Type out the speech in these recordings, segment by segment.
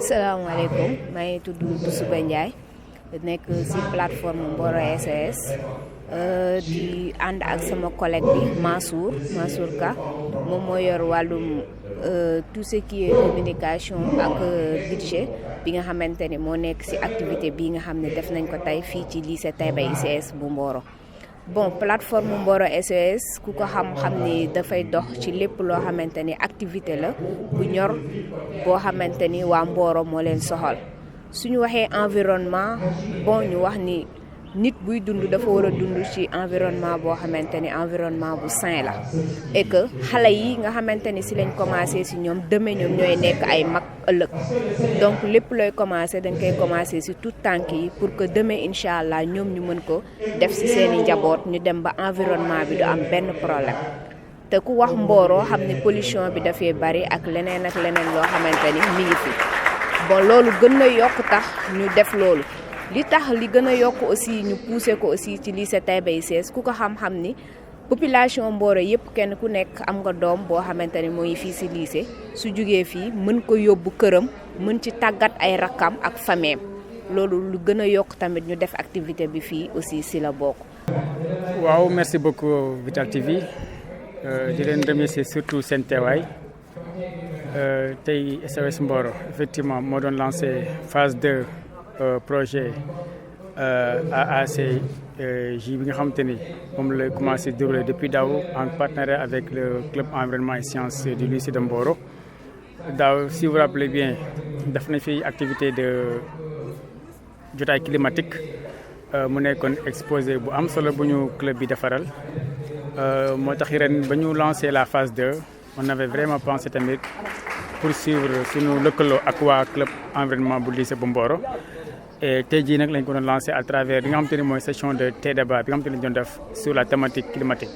salaamaaleykum maa ngi tudd Doussouba Ndiaye nekk ci plateforme Mboro SOS di ànd ak sama collègue bi Mansour Ka moom moo yor wàllum tout ce qui est communication ak budget bi nga xamante ni moo nekk ci activité bi nga xam ne def nañ ko tey fii ci lycée Taïba ICS bu Mboro. Bon, plateforme Mboro SOS ku ko xam ni dafay dox ci lépp loo xamante ni activité la bu ñor boo xamante ni waa Mboro moo leen soxal suñu waxee environnement bon ñu wax ni nit buy dund dafa war a dund ci environnement boo xamante ni environnement bu sain la et que xale yi nga xamante ni ci lañ commencé ci ñoom demain ñoom ñooy nekk ay mag ëllëg donc lépp looy commencé dañ koy commencé ci tout tànk yi pour que demain incha allah ñoom ñu mën ko def ci seeni njaboot ñu dem ba environnement bi du am benn problème te ku wax Mboro xam ni pollution bi dafay bari ak leneen loo xamante ni mi ngi fi bon loolu gën a yokk tax ñu def loolu. li tax li gën a yokk aussi ñu poussé ko aussi ci lycée Taïba ICS ku ko xam-xam ni population Mboro yëpp kenn ku nekk am nga doom boo xamante ni moo ngi fii ci lycée su jugee fii mën ko yóbbu këram mën ci tàggat ay rakkam ak fameem loolu lu gën a yokk tamit ñu def activité bi fii aussi ci la bokk. waaw merci beaucoup Vital TV di leen remercier surtout seen teewaay tey SOS Mboro effectivement moo doon lancé phase 2. Projet AACJ bi nga xamante ni moom la commencé dérouler depuis daaw en partenariat avec le club environnement et sciences du lycée de Mboro daaw si vous vous rappelez bien def nañ fi activité de jotaay climatique mu nekkoon exposé bu am solo bu ñu club bi defaral moo tax ren ba ñu lancé la phase 2 on avait vraiment pensé tamit poursuivre suñu lëkkaloo ak waa club environnement bu lycée bu Mboro et tey jii nag lañ ko doon lancé à travers li nga xamante ni mooy session de thé débat bi nga xamante ni doon def sur la thématique climatique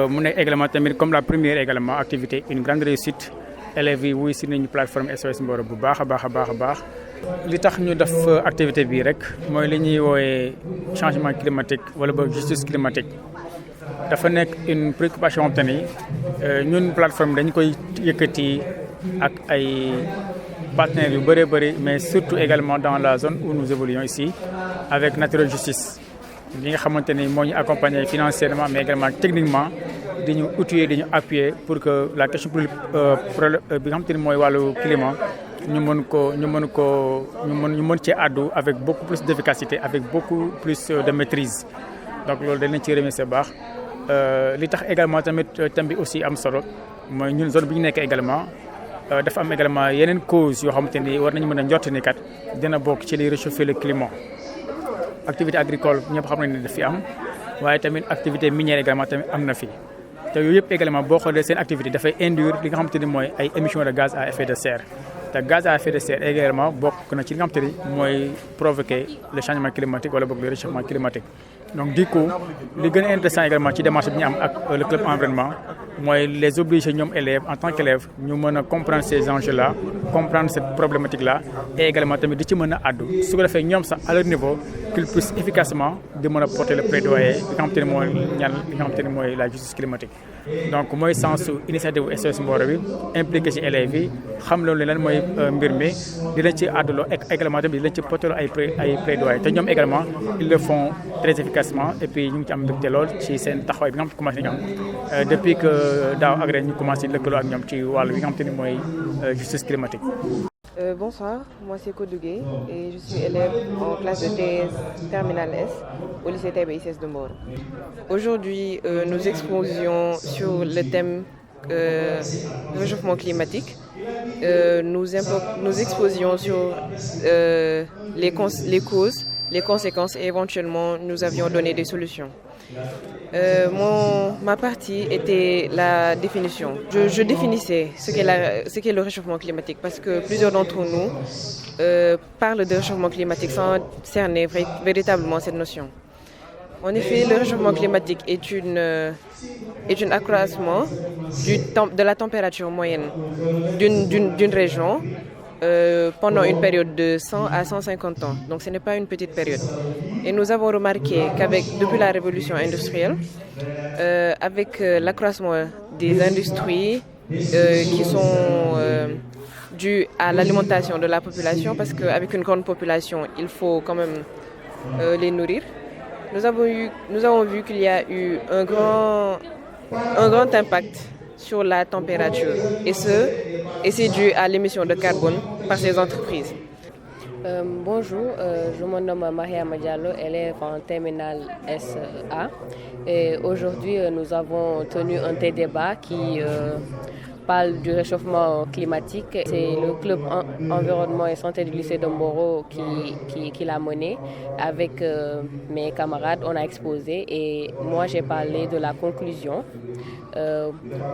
mu nekk également tamit comme la première également activité une grande réussite élèves yi wuy si nañu plateforme SOS Mboro bu baax a baax li tax ñu def activité bii rek mooy li ñuy woowee changement climatique wala boog justice climatique dafa nekk une préoccupation xamante ni ñun plateforme dañ koy yëkkati ak ay partenaires yu bëri mais surtout également dans la zone où nous évoluons ici avec Natural Justice li nga xamante ni moo ñu accompagner financièrement mais également techniquement di ñu outiller di ñu appuyer pour que la question bi nga xamante ni mooy wàllu climat ñu mën cee àddu avec beaucoup plus d'efficacité avec beaucoup plus de maîtrise donc loolu dañ leen ciy remercier baax li tax également tamit thème bi aussi am solo mooy ñun zone bi ñu nekk également dafa am également yeneen cause yoo xamante ni war nañu mën a njort ni kat dina bokk ci liy réchauffer le climat activité agricole ñëpp xam nañ ne daf fi am waaye tamit activité minière également tamit am na fi te yooyu yëpp également boo xoolee seen activité dafay induire li nga xamante ni mooy ay émissions de gaz à effet de serre te gaz à effet de serre également bokk na ci li nga xamante ni mooy provoquer le changement climatique wala boog le réchauffement climatique. Donc du coup li gën a intéressant également ci démarche bi ñu am ak le club environnement mooy les obliger ñoom élèves en tant qu'élèves ñu mën a comprendre ces enjeux là comprendre cette problématique là et également tamit di ci mën a àddu su ko defee ñoom sax à leur niveau qu'ils puissent efficacement di mën a porter le plaidoyer li nga xamante ni mooy ñaan li nga xamante ni mooy la justice climatique. Donc mooy sens initiative SOS Mboro bi impliqué ci élèves yi xam loolu lan mooy mbir mi di leen ci àdduloo également tamit di leen ci porter ay plaidoyer te ñoom également ils le font très efficacement et puis ñu ngi ci am mbégte lool ci seen taxawaay bi nga xam ne commencé nañu am depuis que daaw ak ren ñu commencé lëkkaloo ak ñoom ci wàllu bi nga xamante ni mooy justice climatique. Bonsoir, moi c'est Kodou Gueye et je suis élève en classe de TS terminale S au lycée Taïba ICS de Mboro. Aujourd'hui, nous exposions sur le thème réchauffement climatique. Nous exposions sur les causes, les conséquences et éventuellement nous avions donné des solutions. Ma partie était la définition. Je définissais ce qu'est le réchauffement climatique parce que plusieurs d'entre nous parlent de réchauffement climatique sans cerner véritablement cette notion. En effet, le réchauffement climatique est un accroissement de la température moyenne d'une région pendant une période de 100 à 150 ans. Donc ce n'est pas une petite période. Et nous avons remarqué depuis la révolution industrielle, avec l'accroissement des industries qui sont dû à l'alimentation de la population, parce qu'avec une grande population, il faut quand même les nourrir. Nous avons vu qu'il y a eu un grand impact sur la température, et c'est dû à l'émission de carbone par ces entreprises. Bonjour, je me nomme Mariama Diallo, élève en terminale SA. Et aujourd'hui, nous avons tenu un débat qui parle du réchauffement climatique. C'est le club environnement et santé du lycée de Mboro qui l'a mené. Avec mes camarades, on a exposé et moi j'ai parlé de la conclusion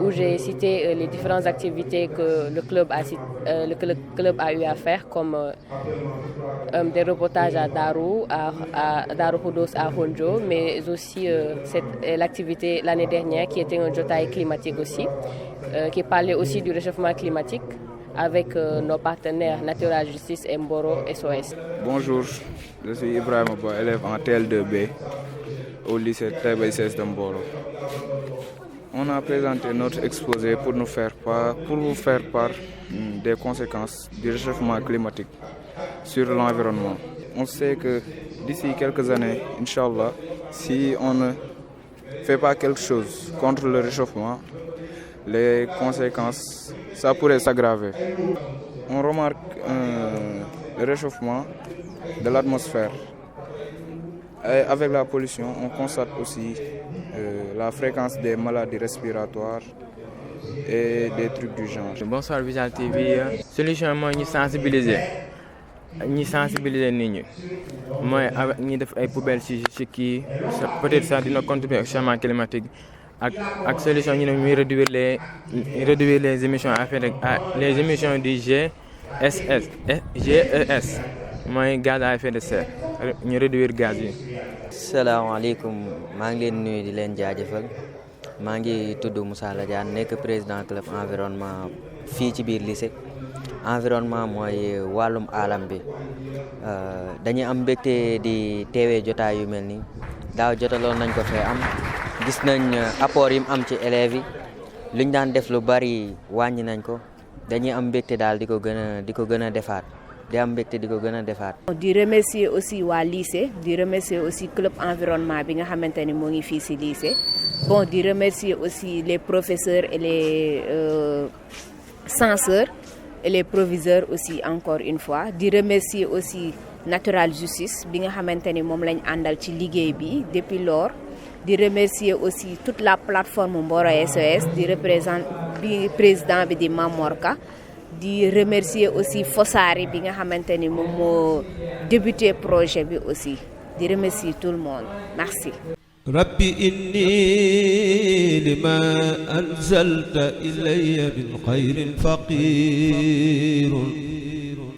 où j'ai cité les différentes activités que le club a eu à faire, comme des reportages à Darou, à Darou Khoudoss, à Honjo, mais aussi l'activité l'année dernière qui était un jotaay climatique aussi, qui parlait aussi du réchauffement climatique avec nos partenaires Natural Justice et Mboro SOS. Bonjour, je suis Ibrahim Abba, élève en TL2B au lycée Taïba ICS de Mboro. On a présenté notre exposé pour vous faire part des conséquences du réchauffement climatique sur l'environnement. On sait que d'ici quelques années, Inch'Allah, si on ne fait pas quelque chose contre le réchauffement, les conséquences, ça pourrait s'aggraver. On remarque le réchauffement de l'atmosphère. Et avec la pollution, on constate aussi la fréquence des maladies respiratoires et des trucs du genre. Bonsoir Visual TV. Solution mooy ñu sensibiliser nit ñi mooy avec ñi def ay poubelles ci kii peut-être ça dina contribuer au changement climatique ak solution ñu ne muy réduire les émissions les émissions du GES mooy gaz à effet de serre ñu réduire gaz yi. salaamaaleykum maa ngi leen nuyu di leen jaajëfal maa ngi tudd Moussa Ladiane nekk président club environnement fii ci biir lycée. Environnement mooy wàllum alam bi dañuy am mbégte di teewee jotaay yu mel nii daaw jotaloon nañ ko fee am gis nañ apport yi mu am ci élèves yi luñ daan def lu bari wàññi nañ ko dañuy am mbégte daal di ko gën a defaat. di am mbégte di ko gën a defaat. di remercier aussi waa lycée di remercier aussi club environnement bi nga xamante ni moo ngi fii ci lycée di remercier aussi les professeurs et les censeurs et les proviseurs aussi encore une fois di remercier aussi Natural Justice bi nga xamante ni moom lañ àndal ci liggéey bi depuis lors di remercier aussi toute la plateforme Mboro SOS bi président bi di Mamorka. di remercier aussi Fossari bi nga xamante ni moom moo débuté projet bi aussi di remercier tout le monde merci. Rabbi inni lima anzalta ilayya min khayrin faqirun.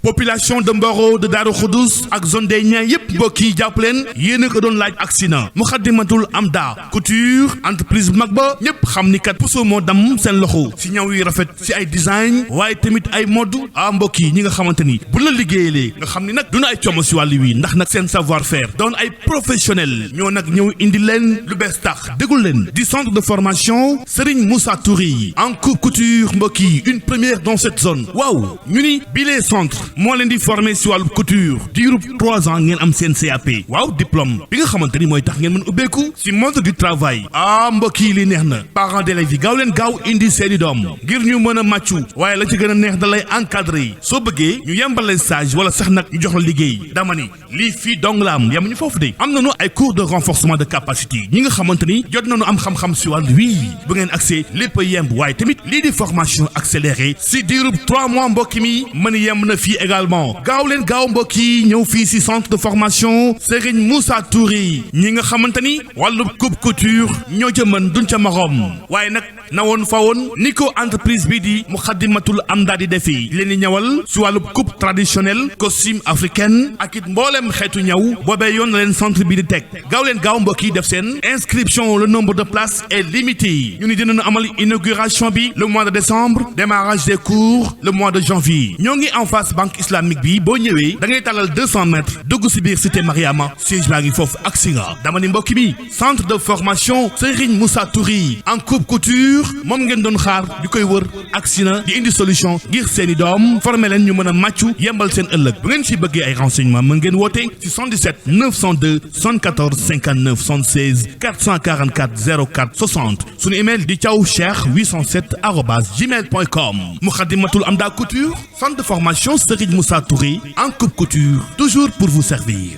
Population de Mboro de Darou Khoudoss ak zone des Niayes yëpp mbokk yi jàpp leen yéen a ko doon laaj accident Moukhaddamatoul Amda couture entreprise bu mag ba ñëpp xam ni kat puso moo dam seen loxo si ñaw yi rafet si ay design waaye tamit ay mode mbokk yi ñi nga xamante ni bu la liggéeyalee nga xam ni nag duna ay coomo si wàllu wi ndax nag seen savoir faire doon ay professionnel ñoo nag ñëw indi leen lu bees tax dégul leen di centre de formation Serigne Moussa Touré en couture mbokk yi une première dans cette zone waaw ñu ni bile centre moo leen di former si wàllu couture diirub 3 ans ngeen am seen CAP waaw diplôme bi nga xamante ni mooy tax ngeen mën ubbeeku si monde du travail mbokk yi li neex na parents d'élèves yi gaaw leen gaaw indi seeni doom ngir ñu mën a màccu waaye la ci gën a neex da lay encadré soo bëggee ñu yembal stage wala sax nag ñu jox la liggéey dama ni lii fii dong la am yemuñu foofu de am nañu ay cours de renforcement de capacité ñi nga xamante ni jot nañu am xam-xam si wàllu wii bu ngeen accès lépp a yemb waaye tamit lii di formation accélérée si diirub 3 mois mbokk mi mën yemb na fii également gaaw leen gaaw mbokk yi ñëw fii si centre de formation Serigne Moussa Touré ñi nga xamante ni wàllu couture ñoo ca mën duñ ca marom waaye nag na woon fa woon ni ko entreprise bi di Moukhaddamatoul Amda di defi leen di ñawal si wàllu coupe traditionnelle costume africaine ak it mboolem xeetu ñaw boobee yoon na leen centre bi di teg gaaw leen gaaw mbokk yi def seen inscription le nombre de places est limité ñu ni dinañu amal inauguration bi le mois de décembre démarrage des cours le mois de janvier ñoo ngi en face banque islamique bi boo ñëwee da ngay talal 200 mètres dugg si biir cité Mariama siège baa ngi foofu ak singa dama ni mbokk mi centre de formation Serigne Moussa Touré en coupe couture couture moom ngeen doon xaar di koy wër agsi na di indi solution ngir seeni doom former leen ñu mën a màccu yembal seen ëllëg bu ngeen ci bëggee ay renseignements mën ngeen woote ci 77 902 74 59 76 444 04 60 suñu email di thiawcheikh807@gmail.com. Moukhaddamatoul Amda Couture, centre de formation Serigne Moussa Touré en coupe couture, toujours pour vous servir.